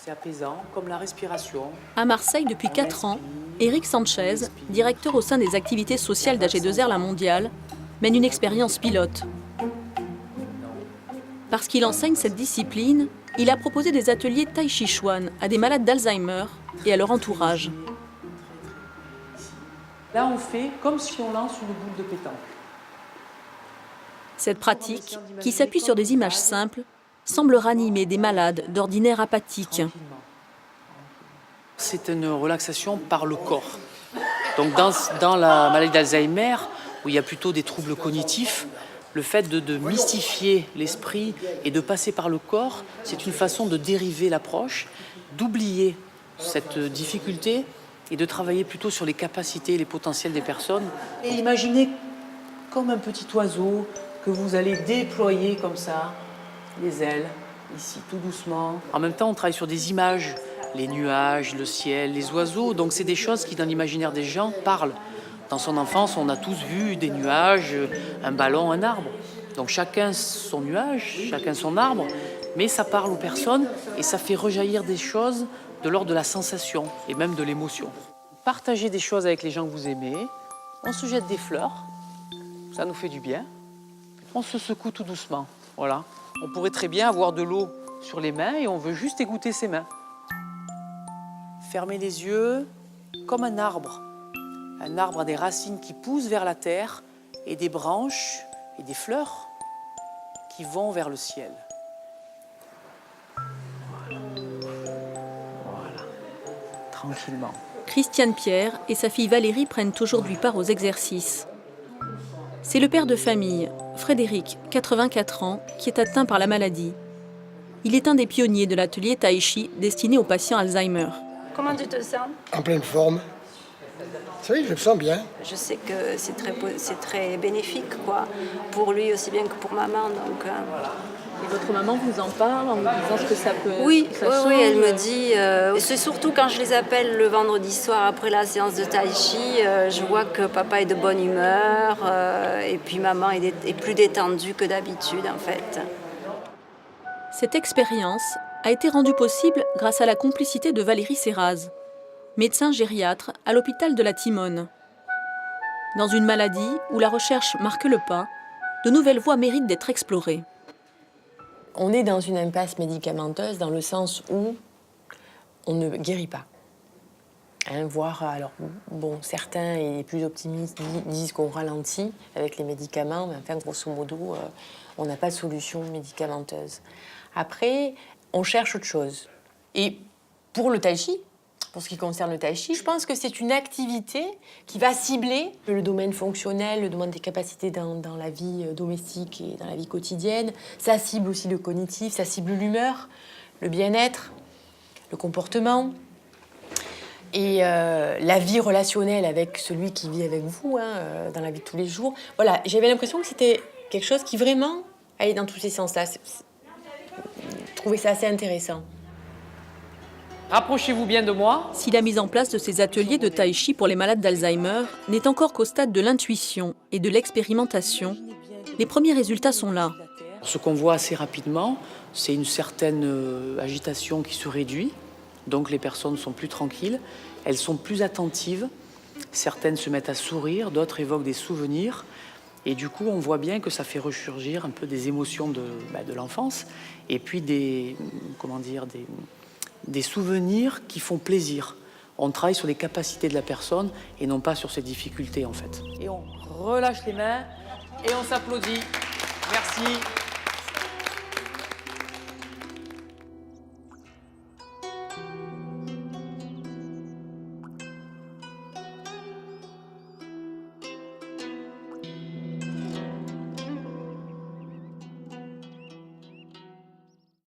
C'est apaisant, comme la respiration. À Marseille, depuis 4 ans, Éric Sanchez, directeur au sein des activités sociales d'AG2R La Mondiale, mène une expérience pilote. Parce qu'il enseigne cette discipline, il a proposé des ateliers Tai Chi Chuan à des malades d'Alzheimer et à leur entourage. Là, on fait comme si on lance une boule de pétanque. Cette pratique, qui s'appuie sur des images simples, semble ranimer des malades d'ordinaire apathiques. C'est une relaxation par le corps. Donc dans la maladie d'Alzheimer, où il y a plutôt des troubles cognitifs, le fait de mystifier l'esprit et de passer par le corps, c'est une façon de dériver l'approche, d'oublier cette difficulté et de travailler plutôt sur les capacités et les potentiels des personnes. Et imaginez comme un petit oiseau que vous allez déployer comme ça, les ailes, ici, tout doucement. En même temps, on travaille sur des images, les nuages, le ciel, les oiseaux. Donc c'est des choses qui, dans l'imaginaire des gens, parlent. Dans son enfance, on a tous vu des nuages, un ballon, un arbre. Donc chacun son nuage, chacun son arbre, mais ça parle aux personnes et ça fait rejaillir des choses de l'ordre de la sensation et même de l'émotion. Partagez des choses avec les gens que vous aimez. On se jette des fleurs, ça nous fait du bien. On se secoue tout doucement, voilà. On pourrait très bien avoir de l'eau sur les mains et on veut juste égoutter ses mains. Fermez les yeux comme un arbre. Un arbre a des racines qui poussent vers la terre et des branches et des fleurs qui vont vers le ciel. Voilà. Tranquillement. Christiane Pierre et sa fille Valérie prennent aujourd'hui part aux exercices. C'est le père de famille, Frédéric, 84 ans, qui est atteint par la maladie. Il est un des pionniers de l'atelier Tai Chi destiné aux patients Alzheimer. Comment tu te sens? En pleine forme. Oui, je me sens bien. Je sais que c'est très bénéfique, quoi, pour lui aussi bien que pour maman. Donc, Et votre maman vous en parle en vous disant ce que ça peut... oui, elle me dit... c'est surtout quand je les appelle le vendredi soir après la séance de Tai Chi, je vois que papa est de bonne humeur et puis maman est plus détendue que d'habitude, en fait. Cette expérience a été rendue possible grâce à la complicité de Valérie Serraz, médecin gériatre à l'hôpital de la Timone. Dans une maladie où la recherche marque le pas, de nouvelles voies méritent d'être explorées. On est dans une impasse médicamenteuse dans le sens où on ne guérit pas. Voire, alors, bon, certains et les plus optimistes disent qu'on ralentit avec les médicaments, mais enfin, grosso modo, on n'a pas de solution médicamenteuse. Après, on cherche autre chose. Et pour le Tai Chi, pour ce qui concerne le Tai Chi, je pense que c'est une activité qui va cibler le domaine fonctionnel, le domaine des capacités dans la vie domestique et dans la vie quotidienne. Ça cible aussi le cognitif, ça cible l'humeur, le bien-être, le comportement. Et la vie relationnelle avec celui qui vit avec vous, dans la vie de tous les jours. Voilà, j'avais l'impression que c'était quelque chose qui vraiment allait dans tous ces sens-là. Je trouvais ça assez intéressant. Rapprochez-vous bien de moi. Si la mise en place de ces ateliers de Tai Chi pour les malades d'Alzheimer n'est encore qu'au stade de l'intuition et de l'expérimentation, les premiers résultats sont là. Ce qu'on voit assez rapidement, c'est une certaine agitation qui se réduit. Donc les personnes sont plus tranquilles, elles sont plus attentives. Certaines se mettent à sourire, d'autres évoquent des souvenirs. Et du coup, on voit bien que ça fait ressurgir un peu des émotions de l'enfance. Et puis des souvenirs qui font plaisir. On travaille sur les capacités de la personne et non pas sur ses difficultés, en fait. Et on relâche les mains et on s'applaudit. Merci.